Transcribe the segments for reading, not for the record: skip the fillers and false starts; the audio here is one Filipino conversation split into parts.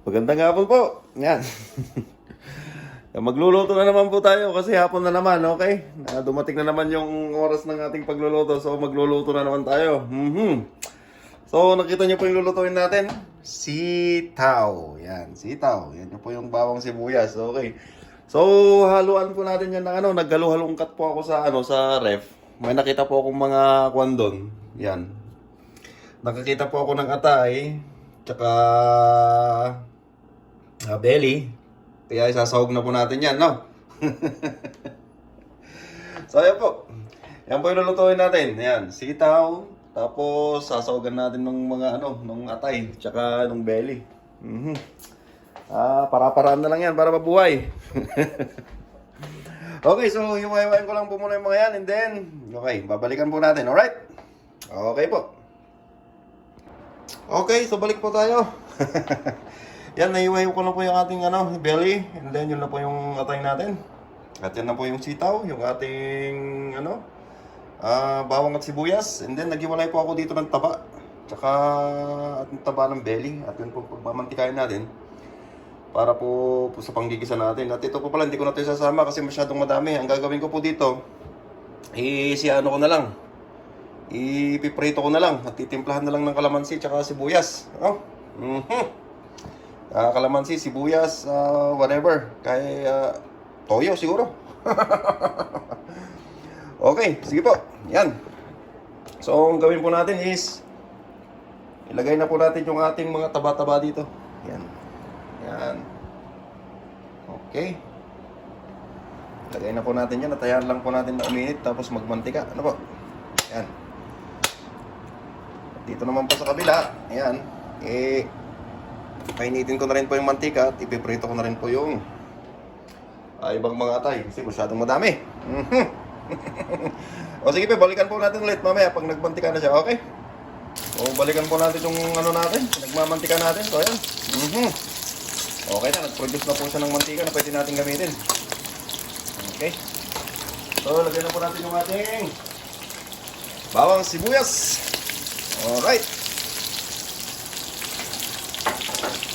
Magandang hapon po. Yan. Magluluto na naman po tayo kasi hapon na naman, okay? Dumating na naman yung oras ng ating pagluluto, so magluluto na naman tayo. So, nakita niyo po yung lulutuin natin? Sitaw. Yan, sitaw. Yan po yung bawang sibuyas, okay? So, haluan po natin yan ng naghalu-halungkat po ako sa ref. May nakita po akong mga kwan doon. Yan. Nakakita po ako ng atay, tsaka belly. Kaya isasahog na po natin yan, no? So, ayan po. Yan po yung lulutuin natin. Ayan, sitaw. Tapos, sasahogan natin ng mga ng atay. Tsaka ng belly. Para-paraan na lang yan para mabuhay. Okay, so hiwa-hiwain ko lang po muna yung mga yan. And then, okay, babalikan po natin. Alright? Okay po. Okay, so balik po tayo. Yan, nahiwayo ko na po yung ating belly. And then, yun na po yung atay natin. At yan na po yung sitaw, yung ating bawang at sibuyas. And then, naghiwalay po ako dito ng taba. Tsaka, at yung taba ng belly. At yun po pagmamantikain natin. Para po sa panggigisa natin. At ito po pala, hindi ko na ito isasama kasi masyadong madami. Ang gagawin ko po dito, ko na lang. Ipiprito ko na lang. At titimplahan na lang ng kalamansi tsaka sibuyas. Kalamansi, sibuyas, whatever. Kaya toyo siguro. Okay, sige po. Yan. So, ang gawin po natin is ilagay na po natin yung ating mga taba-taba dito. Yan. Yan. Okay. Ilagay na po natin yan. At ayan lang po natin na uminit. Tapos magmantika. Ano po? Yan. At dito naman po sa kabila. Ayan. Painitin ko na rin po yung mantika. At ipiprito ko na rin po yung ibang mga atay. Kasi masyadong madami. O sige po, balikan po natin ulit mamaya pag nagmantika na siya. Okay? O balikan po natin yung natin. Nagmamantika natin. So ayan. Okay na, nag-produce na po siya ng mantika na pwede natin gamitin. Okay. So, lagyan na po natin yung ating bawang sibuyas. Alright.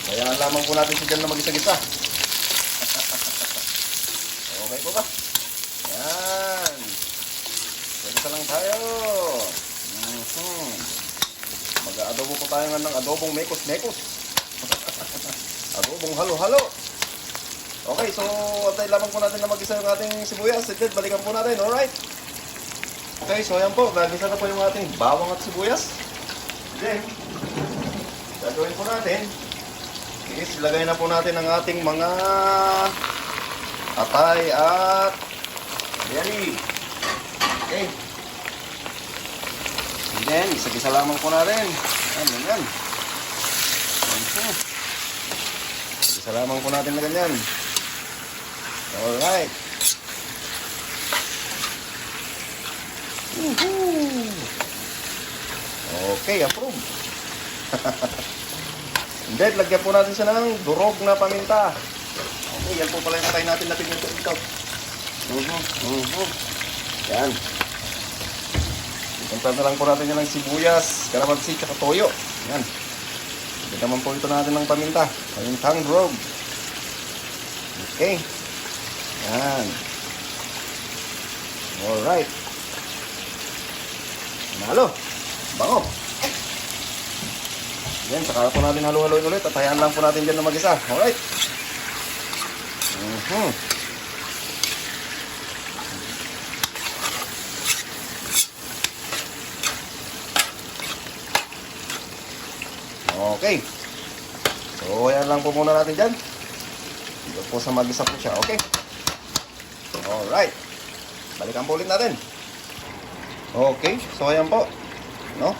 Kaya lamang po natin siya dyan na mag-isa-gisa. Okay po ba? Yan. Isa lang tayo. Mag-adobo po tayo ng adobong mekos-mekos. Adobong halo-halo. Okay, so antay lamang po natin na mag-isa yung ating sibuyas. Sitten, balikan po natin, alright? Okay, so ayan po, nagisa na po yung ating bawang at sibuyas. Then, gagawin po natin is ilagay na po natin ang ating mga atay at belly. Okay. And then, isa-gisa lamang po natin. Ayan. Isa lamang po natin na ganyan. Alright. Okay, approve. And then, lagyan po natin siya ng durog na paminta. Okay, yan po pala yung atay natin na pinito ito. Yan. Ipunta na lang po natin yan ng sibuyas, kalamansi, tsaka toyo. Yan. Ito naman po ito natin ng paminta. Pamintang durog. Okay. Yan. Alright. Nalo. Bango. Yan, saka po natin halo-haloin ulit at hayaan lang po natin dyan na mag-isa. Alright. Okay. So, yan lang po muna natin dyan. Dito po sa mag-isa po siya. Okay. Alright. Balikan po ulit natin. Okay. So, ayan po. No?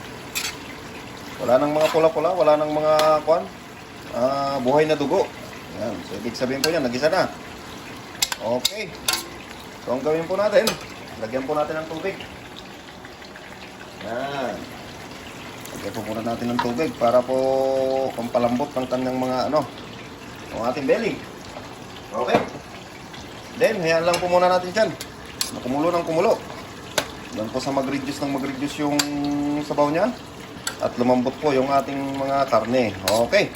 Wala nang mga pula-pula. Wala nang mga buhay na dugo. Yan. So, ibig sabihin po yan, nag-isa na. Okay. So, ang gawin po natin, lagyan po natin ng tubig. Yan. Lagyan po muna natin ng tubig para po pampalambot ng kanyang mga ng ating belly. Okay. Then, hayaan lang po muna natin dyan. Kumulo ng kumulo. Doon po sa mag-reduce yung sabaw niya. at lumambot po yung ating mga karne. Okay.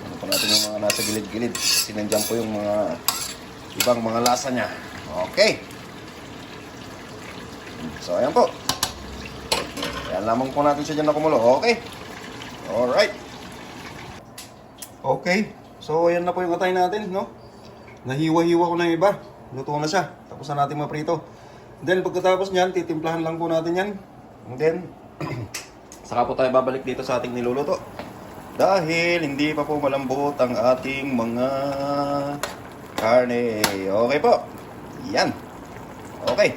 Ano po natin yung mga nasa gilid-gilid. Sinandyan po yung mga ibang mga lasa niya. Okay. So, ayan po. Ayan lamang po natin siya dyan na kumulo. Okay. Alright. Okay. So, ayan na po yung atay natin, no? Nahiwa-hiwa ko na yung iba. Luto na siya. Tapos na natin maprito. Then, pagkatapos niyan, titimplahan lang po natin yan. And then, saka po tayo babalik dito sa ating niluluto. Dahil hindi pa po malambot ang ating mga karne. Okay po. Yan. Okay.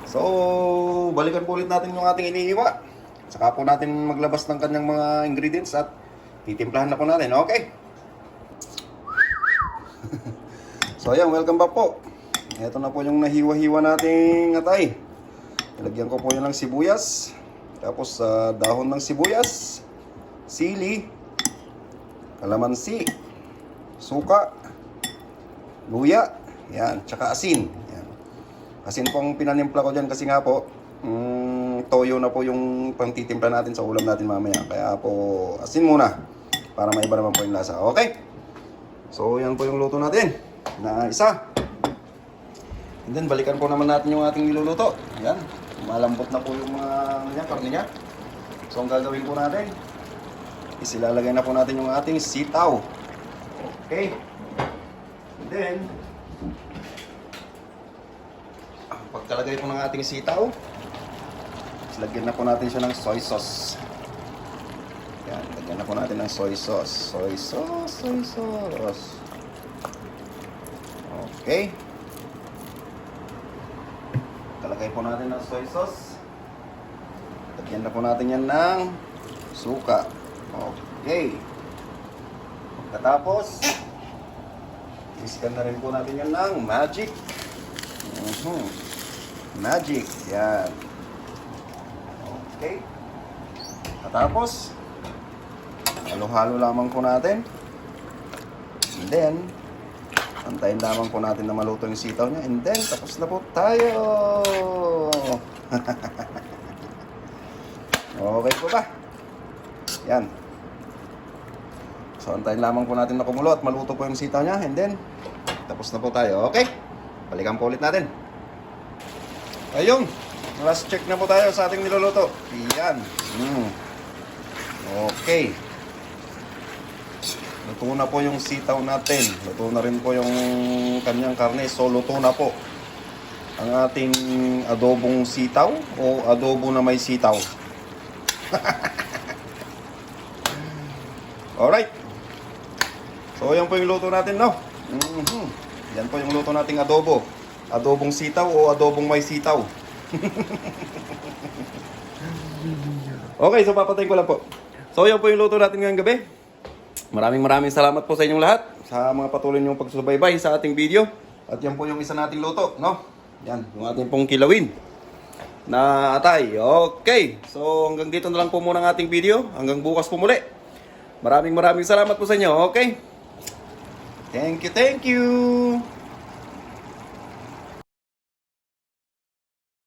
So, balikan po ulit natin yung ating inihiwa. Saka po natin maglabas ng kanyang mga ingredients at titimplahan na po natin. Okay. So, ayan. Welcome back po. Ito na po yung nahiwa-hiwa nating atay. Ilagyan ko po yun ng sibuyas. Tapos dahon ng sibuyas, sili, kalamansi, suka, luya, yan, tsaka asin. Yan. Asin pong pinanimpla ko dyan kasi nga po, toyo na po yung pangtitimpla natin sa ulam natin mamaya. Kaya po, asin muna para maiba naman po yung lasa. Okay? So, yan po yung luto natin na isa. And then, balikan po naman natin yung ating niluluto. Yan. Malambot na po yung mga karne niya. So, ang gagawin po natin is ilalagay na po natin yung ating sitaw. Okay. And then, pagkalagay po ng ating sitaw, lagyan na po natin siya ng soy sauce. Yan. Lagyan na po natin ng soy sauce. Soy sauce, soy sauce. Okay. Kalagay po natin ng soy sauce. Lagyan na po natin yan ng suka. Okay. Pagkatapos, iskan na rin po natin yan ng magic. Magic. Yan. Okay. Pagkatapos, halo-halo lamang po natin. And then, antayin lamang po natin na maluto yung sitaw niya. And then, tapos na po tayo. Okay po ba? Yan. So, antayin lamang po natin na kumulo at maluto po yung sitaw niya. And then, tapos na po tayo. Okay? Balikan po ulit natin. Ayun. Last check na po tayo sa ating niluluto. Yan. Okay. Luto na po yung sitaw natin. Luto na rin po yung kanyang karne. So, luto na po ang ating adobong sitaw o adobo na may sitaw. Alright. So, yan po yung luto natin, no? Yan po yung luto nating adobo. Adobong sitaw o adobong may sitaw. Okay, so papatayin ko lang po. So, yan po yung luto natin ngayong gabi. Maraming salamat po sa inyong lahat sa mga patuloy niyong pagsubaybay sa ating video. At yan po yung isa nating luto, no? Yan, yung ating pong kilawin na atay. Okay, so hanggang dito na lang po muna ang ating video. Hanggang bukas po muli. Maraming salamat po sa inyo, okay? Thank you.